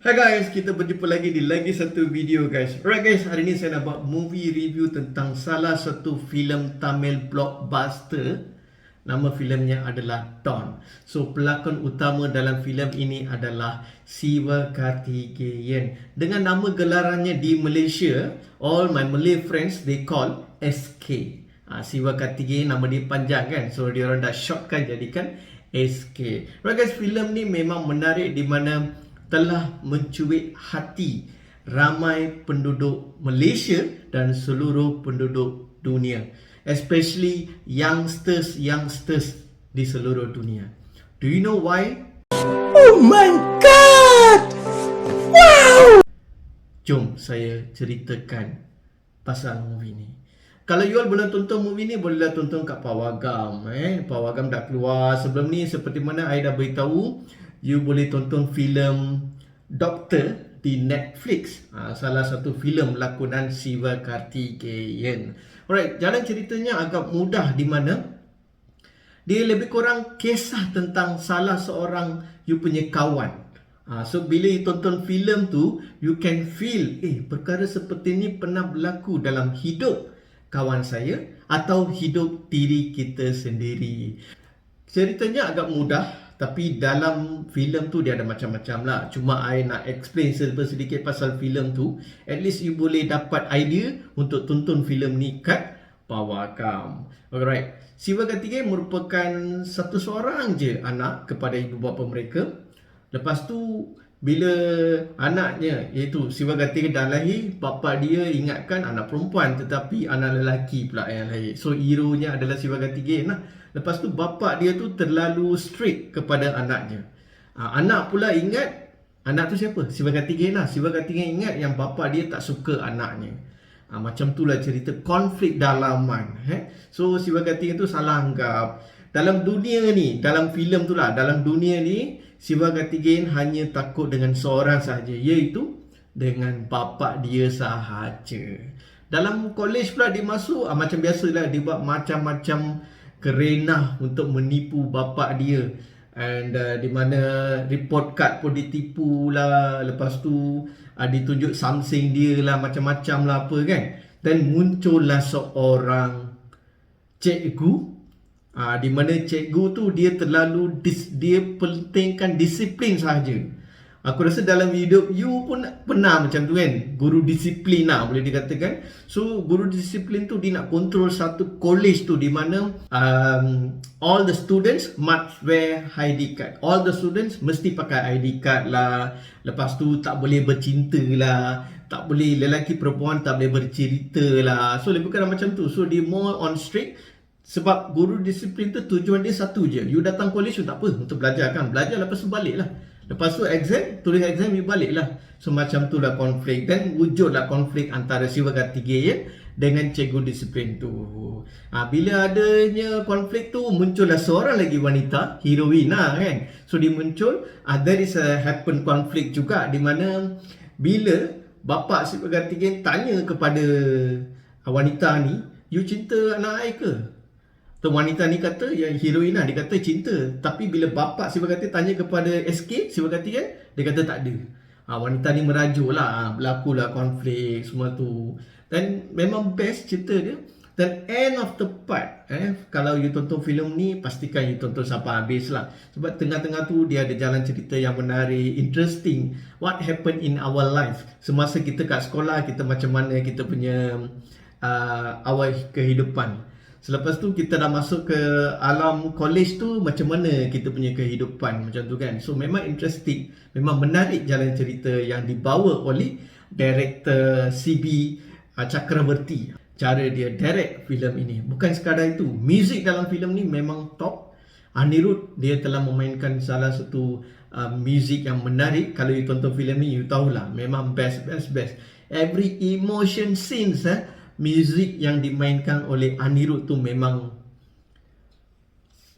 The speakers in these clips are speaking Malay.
Hai guys, kita berjumpa lagi di lagi satu video guys. Alright guys, hari ni saya nak buat movie review tentang salah satu filem Tamil blockbuster. Nama filmnya adalah Don. So pelakon utama dalam filem ini adalah Siva Karthikeyan. Dengan nama gelarannya di Malaysia, all my Malay friends they call SK. Siva Karthikeyan nama dia panjang kan. So dia orang dah shortkan jadikan SK. Alright guys, filem ni memang menarik di mana telah mencuit hati ramai penduduk Malaysia dan seluruh penduduk dunia, especially youngsters di seluruh dunia. Do you know why? Oh my god! Wow! Jom saya ceritakan pasal movie ni. Kalau you all belum tonton movie ni, bolehlah tonton kat Pawagam. Pawagam dah keluar sebelum ni. Seperti mana I dah beritahu, you boleh tonton filem Doctor di Netflix. Salah satu filem lakonan Siva Karthikeyan. Alright, jalan ceritanya agak mudah di mana dia lebih kurang kisah tentang salah seorang you punya kawan. So bila you tonton filem tu, you can feel perkara seperti ni pernah berlaku dalam hidup kawan saya atau hidup diri kita sendiri. Ceritanya agak mudah, tapi dalam filem tu dia ada macam-macam lah. Cuma I nak explain sedikit pasal filem tu. At least you boleh dapat idea untuk tonton filem ni kat Pawagam. Alright. Siva Karthikeyan merupakan satu seorang je anak kepada ibu bapa mereka. Lepas tu bila anaknya iaitu Siva Karthikeyan dah lahir, bapa dia ingatkan anak perempuan tetapi anak lelaki pula yang lahir. So hero-nya adalah Siva Karthikeyan lah. Lepas tu bapa dia tu terlalu strict kepada anaknya. Anak pula ingat anak tu siapa? Siva Karthikeyan lah. Siva Karthikeyan ingat yang bapa dia tak suka anaknya. Macam tu lah cerita konflik dalaman. So Siva Karthikeyan tu salah anggap. Dalam dunia ni, dalam filem tu lah, dalam dunia ni Siva Karthikeyan hanya takut dengan seorang sahaja, iaitu dengan bapa dia sahaja. Dalam college pula dia masuk, macam biasalah dia buat macam-macam kerenah untuk menipu bapa dia. And di mana report card pun ditipu lah. Lepas tu ditunjuk something dia lah, macam-macam lah apa kan. Dan muncullah seorang cikgu, di mana cikgu tu dia terlalu dia pentingkan disiplin sahaja. Aku rasa dalam hidup you pun pernah macam tu kan, guru disiplin lah boleh dikatakan. So guru disiplin tu dia nak control satu college tu di mana all the students must wear ID card. All the students mesti pakai ID card lah. Lepas tu tak boleh bercinta lah, tak boleh lelaki perempuan tak boleh bercerita lah. So lebih kurang macam tu. So dia more on strict. Sebab guru disiplin tu tujuan dia satu je. You datang college tu tak apa, untuk belajar kan. Belajar lepas tu balik lah. Lepas tu exam, tulis exam, you balik lah. So macam tu lah konflik. Dan wujudlah konflik antara Siva Karthikeyan dengan cikgu disiplin tu. Bila adanya konflik tu, muncullah seorang lagi wanita, heroin lah kan. So dia muncul, there is a happen konflik juga. Di mana bila bapa Siva Karthikeyan tanya kepada wanita ni, you cinta anak I ke? So, wanita ni kata, yang heroin lah, dia kata cinta. Tapi bila bapa Siva Karthikeyan tanya kepada SK, Siva Karthikeyan, dia kata tak ada. Wanita ni merajuk lah, berlakulah konflik, semua tu. Dan memang best cerita dia. Dan end of the part, kalau you tonton filem ni, pastikan you tonton sampai habis lah. Sebab tengah-tengah tu, dia ada jalan cerita yang menarik, interesting. What happened in our life. Semasa kita kat sekolah, kita macam mana kita punya awal kehidupan. Selepas tu kita dah masuk ke alam college tu, macam mana kita punya kehidupan macam tu kan. So memang interesting, memang menarik jalan cerita yang dibawa oleh director CB Chakravarti. Cara dia direct filem ini. Bukan sekadar itu, muzik dalam filem ni memang top. Anirudh dia telah memainkan salah satu muzik yang menarik. Kalau you tonton filem ni, you tahulah memang best. Every emotion scenes muzik yang dimainkan oleh Anirudh tu memang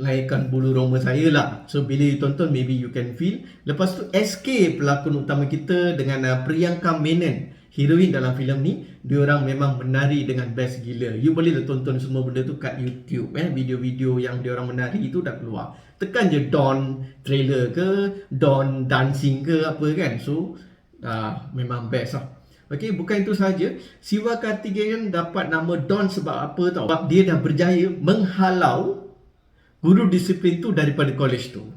laikan bulu roma saya lah. So bila you tonton, maybe you can feel. Lepas tu SK pelakon utama kita dengan Priyanka Menon, heroin dalam filem ni, diorang memang menari dengan best gila. You boleh tonton semua benda tu kat YouTube. Video-video yang diorang menari tu dah keluar. Tekan je Don trailer ke, Don dancing ke apa kan. So memang best lah. Okey, bukan itu saja. Siva Karthikeyan dapat nama Don sebab apa tahu? Sebab dia dah berjaya menghalau guru disiplin tu daripada college tu.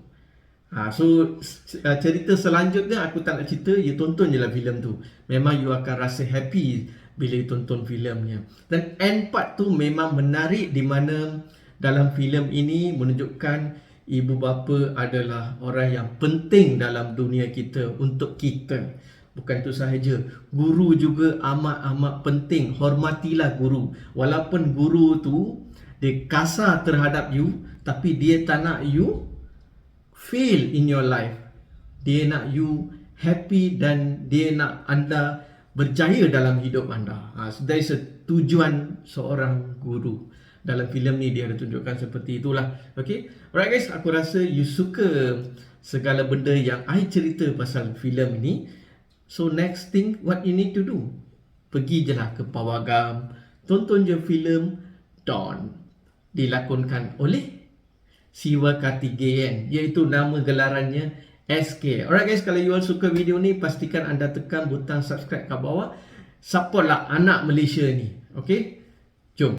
So cerita selanjutnya aku tak nak cerita, you tonton je lah filem tu. Memang you akan rasa happy bila you tonton filemnya. Dan end part tu memang menarik, di mana dalam filem ini menunjukkan ibu bapa adalah orang yang penting dalam dunia kita untuk kita. Bukan itu sahaja, guru juga amat-amat penting. Hormatilah guru. Walaupun guru tu dia kasar terhadap you, tapi dia tak nak you fail in your life. Dia nak you happy dan dia nak anda berjaya dalam hidup anda. So that is a tujuan seorang guru. Dalam filem ni dia ada tunjukkan seperti itulah. Okay, alright guys, aku rasa you suka segala benda yang I cerita pasal filem ini. So next thing what you need to do, pergi je lah ke Pawagam, tonton je filem Don, dilakonkan oleh Siva Karthikeyan, iaitu nama gelarannya SK. Alright guys, kalau you all suka video ni, pastikan anda tekan butang subscribe kat bawah. Support lah anak Malaysia ni. Okay,